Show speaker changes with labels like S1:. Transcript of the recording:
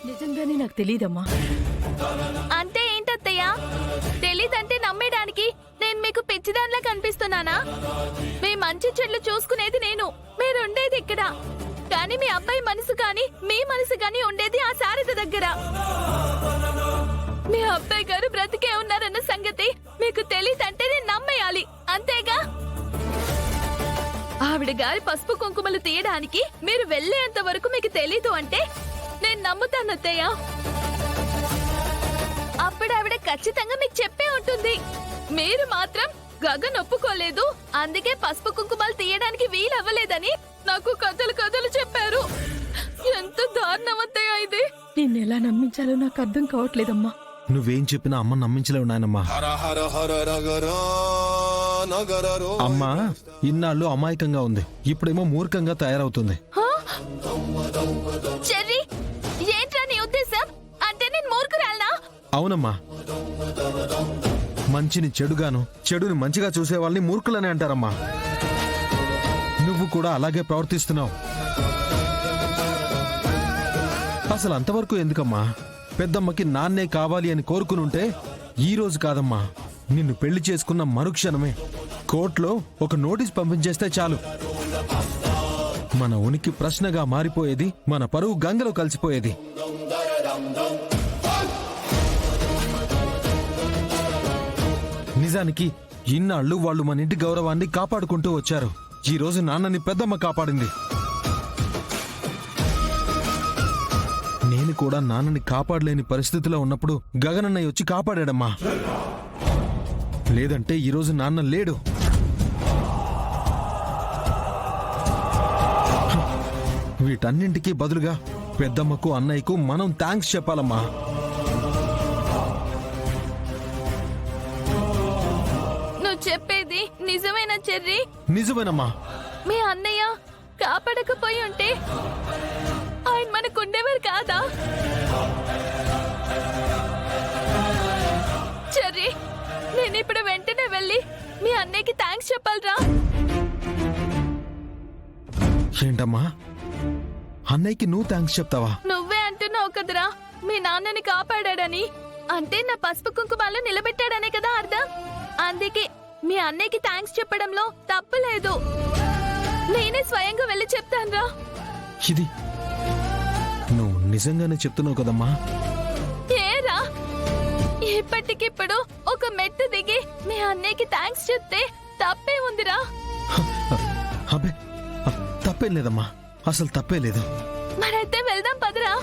S1: నిజంగానే నాకు తెలియదమ్మా.
S2: అంటే ఏంటత్తయ్య? తెలీదంటే నమ్మేయడానికి నేను మీకు పిచ్చిదానిలా కనిపిస్తున్నానా? మీ మంచి చెడ్లు చూసుకునేది నేను, మీరుండేది ఇక్కడ. కానీ మీ అబ్బాయి మనసు గాని మీ మనసు గాని ఉండేది ఆ శారద దగ్గర. మీ అబ్బాయి గారు బ్రతికే ఉన్నారన్న సంగతి మీకు తెలీదంటే నేను నమ్మేయాలి, అంతేగా? ఆవిడ గారి పసుపు కుంకుమలు తీయడానికి మీరు వెళ్లేంత వరకు మీకు తెలీదు అంటే నేను నమ్ముతాను అత్తయ్య. అప్పుడు ఆవిడ ఖచ్చితంగా మీకు చెప్పే ఉంటుంది. మీరు మాత్రం గగన్ ఒప్పుకోలేదు, అందుకే పసుపు కుంకుమలు తీయడానికి వీలవ్వలేదని నాకు కథలు కథలు చెప్పారు. ఎంత దారుణం అత్తయ్య ఇది.
S1: నిన్నెలా నమ్మించాలో నాకు అర్థం కావట్లేదమ్మా.
S3: నువ్వేం చెప్పినా అమ్మ నమ్మించలేవు నాయనమ్మా. అమ్మా ఇన్నాళ్ళు అమాయకంగా ఉంది, ఇప్పుడేమో మూర్ఖంగా తయారవుతుంది.
S2: చెర్రీ, ఏంట్రా నీ ఉద్దేశం? అంటే నేను మూర్ఖురాలనా?
S3: అవునమ్మా, మంచిని చెడుగాను చెడుని మంచిగా చూసే వాళ్ళని మూర్ఖులని అంటారమ్మా. నువ్వు కూడా అలాగే ప్రవర్తిస్తున్నావు. అసలు అంతవరకు ఎందుకమ్మా? పెద్దమ్మకి నాన్నే కావాలి అని కోరుకునుంటే ఈ రోజు కాదమ్మా, నిన్ను పెళ్లి చేసుకున్న మరుక్షణమే కోర్టులో ఒక నోటీస్ పంపించేస్తే చాలు. మన ఉనికి ప్రశ్నగా మారిపోయేది, మన పరువు గంగలో కలిసిపోయేది. నిజానికి ఇన్నాళ్ళు వాళ్ళు మన ఇంటి గౌరవాన్ని కాపాడుకుంటూ వచ్చారు. ఈ రోజు నాన్నని పెద్దమ్మ కాపాడింది. నేను కూడా నాన్నని కాపాడలేని పరిస్థితిలో ఉన్నప్పుడు గగనన్నయ్య వచ్చి కాపాడాడమ్మా. లేదంటే ఈరోజు నాన్న లేడు. వీటన్నింటికీ బదులుగా పెద్దమ్మకు అన్నయ్యకు మనం థ్యాంక్స్ చెప్పాలమ్మా.
S2: నువ్వు చెప్పేది నిజమేనా చెర్రీ?
S3: నిజమేనమ్మా.
S2: మీ అన్నయ్య కాపాడకపోయి ఉంటే ఆయన మనకుండేవారు కాదా? చెర్రీ, నేను ఇప్పుడు వెంటనే వెళ్ళి మీ అన్నయ్యకి థ్యాంక్స్ చెప్పాలరా.
S3: ఏంటమ్మా, అన్నయ్యకి నువ్వు థ్యాంక్స్ చెప్తావా?
S2: నువ్వే అంటున్నావు కదరా మీ నాన్నని కాపాడాడని. అంటే నా పసుపు కుంకుమాలు నిలబెట్టాడనే కదా అర్థం. అందుకే మీ అన్నయ్యకి థ్యాంక్స్ చెప్పడంలో తప్పులేదు. నేనే స్వయంగా వెళ్ళి చెప్తానురా.
S3: ఇది నువ్వు నిజంగానే చెప్తున్నావు కదమ్మా?
S2: ఏరా, ఇప్పటికిప్పుడు ఒక మెట్టు దిగి మీ అన్నయ్యకి థ్యాంక్స్ చెప్తే తప్పే ఉందిరా.
S3: అబ్బే, తప్పేం లేదమ్మా, అసలు తప్పే లేదు.
S2: మరైతే వెళ్దాం పదరా.